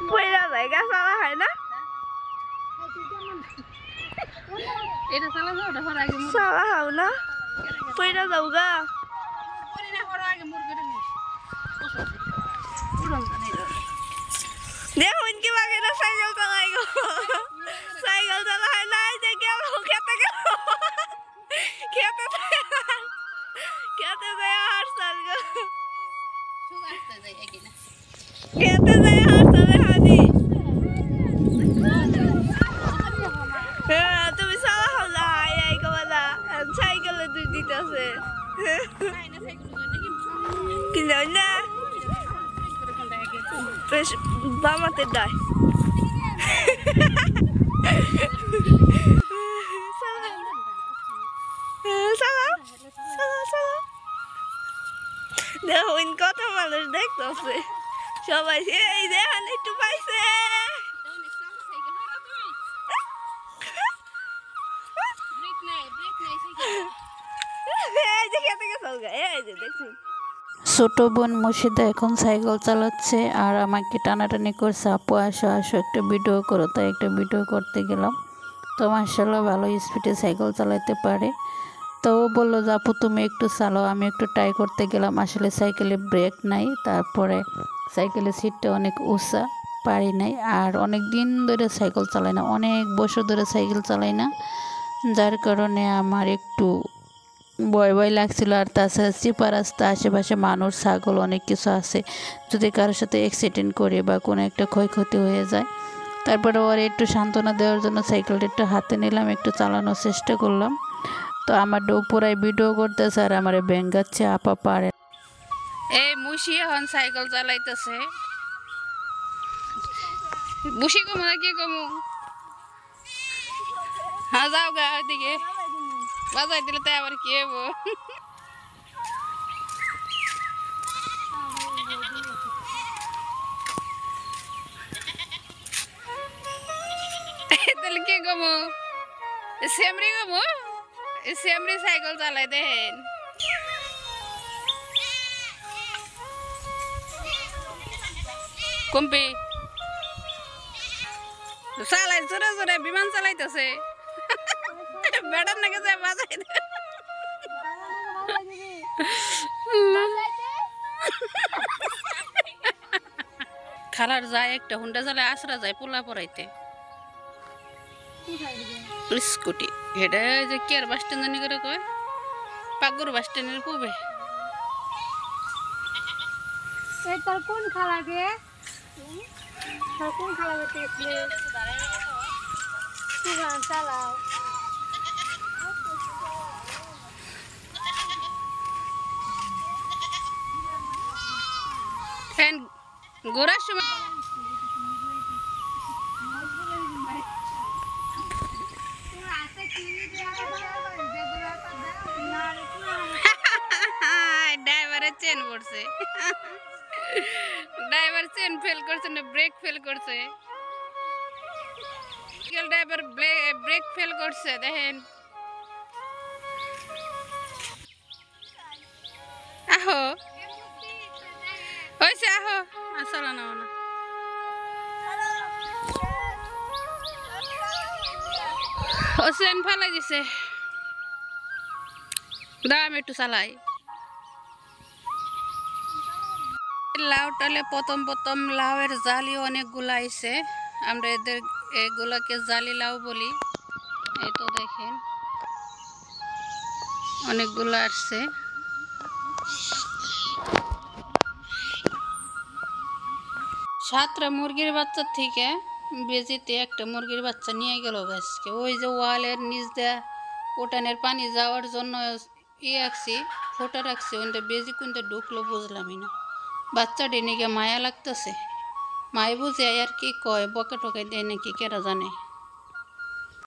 পয়লা জায়গা চালা হয় না এটা চালা যাও এটা আগে চালা হাও না পয়লা যাও গা পরি না হর আগে মুরগি রে দেখুন কি লাগে না সাইকেল চালাই গো সাইকেল চালা হয় না যে গেল খেতে গেল খেতে যায় হারসাল গো সুগ আসতে যাই এগিনা খেতে যায় হারসাল হাজি তুমি চালা হাও না এই কবালা সাইকেলে দুই দিতেছে কি না বেশ বামাতে ডায় দেখুন কত মানুষ দেখতেছে সবাই এই দেখেন একটু পাইছে এই যে খেতে গেছে এই যে দেখছেন ছোট বোন মুর্শিদা এখন সাইকেল চালাচ্ছে আর আমাকে টানাটানি করছে আপু আসো আসো একটা ভিডিও করো তাই একটা ভিডিও করতে গেলাম তো মাশাআল্লাহ ভালো স্পিডে সাইকেল চালাতে পারে তো ও বললো যে আপু তুমি একটু চালাও আমি একটু ট্রাই করতে গেলাম আসলে সাইকেলে ব্রেক নাই তারপরে সাইকেলের সিটটা অনেক উঁচা পারি নাই আর অনেক দিন ধরে সাইকেল চালাই না অনেক বছর ধরে সাইকেল চালাই না যার কারণে আমার একটু ভয় ভয় লাগছিল আর তাছাড়া চিপা রাস্তা আশেপাশে মানুষ ছাগল অনেক কিছু আছে যদি কারোর সাথে অ্যাক্সিডেন্ট করে বা কোনো একটা ক্ষয়ক্ষতি হয়ে যায় তারপরে ওর একটু সান্ত্বনা দেওয়ার জন্য সাইকেলটা একটু হাতে নিলাম একটু চালানোর চেষ্টা করলাম তো আমার পুরাই ভিডিও করতেছে আর আমার ব্যাঙ্গাচ্ছে আপা পারে এই মুশি এখন সাইকেল চালাইতেছে বুশি কমু না কি কমু হ্যাঁ যাও গা ওইদিকে বাজাই দিলে তাই আবার কি হবো তাহলে কি কমু সেমরি কমু সেমরি সাইকেল চালাই দেখেন কম্পি চালাই জোরে জোরে বিমান চালাইতেছে বেড়ার নাকি যায় বাজাই খালার যায় একটা হুন্ডা চালায় আসরা যায় পোলা পড়াইতে স্কুটি এটা যে কেয়ার বাস স্ট্যান্ড জানি করে কয় পাগুর বাস স্ট্যান্ডের পুবে তোর কোন খালাকে তোর কোন খালাকে দেখলে চালাও ফ্যান ঘোরার সময় ড্রাইভারের চেন পড়ছে ড্রাইভার চেন ফেল করছে না ব্রেক ফেল করছে ড্রাইভার ব্রেক ফেল করছে দেখেন আহো হয়েছে আহো আসলা না না ও চেন ফেলাই দিছে দাম একটু চালাই লাউ টালে প্রথম প্রথম লাউয়ের জালি অনেকগুলো আইছে আমরা এগুলাকে জালি লাউ বলি এই তো দেখেন অনেকগুলো আসছে সাতটা মুরগির বাচ্চা থেকে বেজিতে একটা মুরগির বাচ্চা নিয়ে গেল গাছকে ওই যে ওয়ালের নিচ দেয়া উঠানের পানি যাওয়ার জন্য রাখছি ফোটা রাখছি ওইটা বেজি কোনটা ঢুকলো বুঝলামই না বাচ্চা ডেনে গিয়ে মায়া লাগতেছে মায় বুঝে আর কি কয় বকে টকে দেয় নাকি কেরা জানে।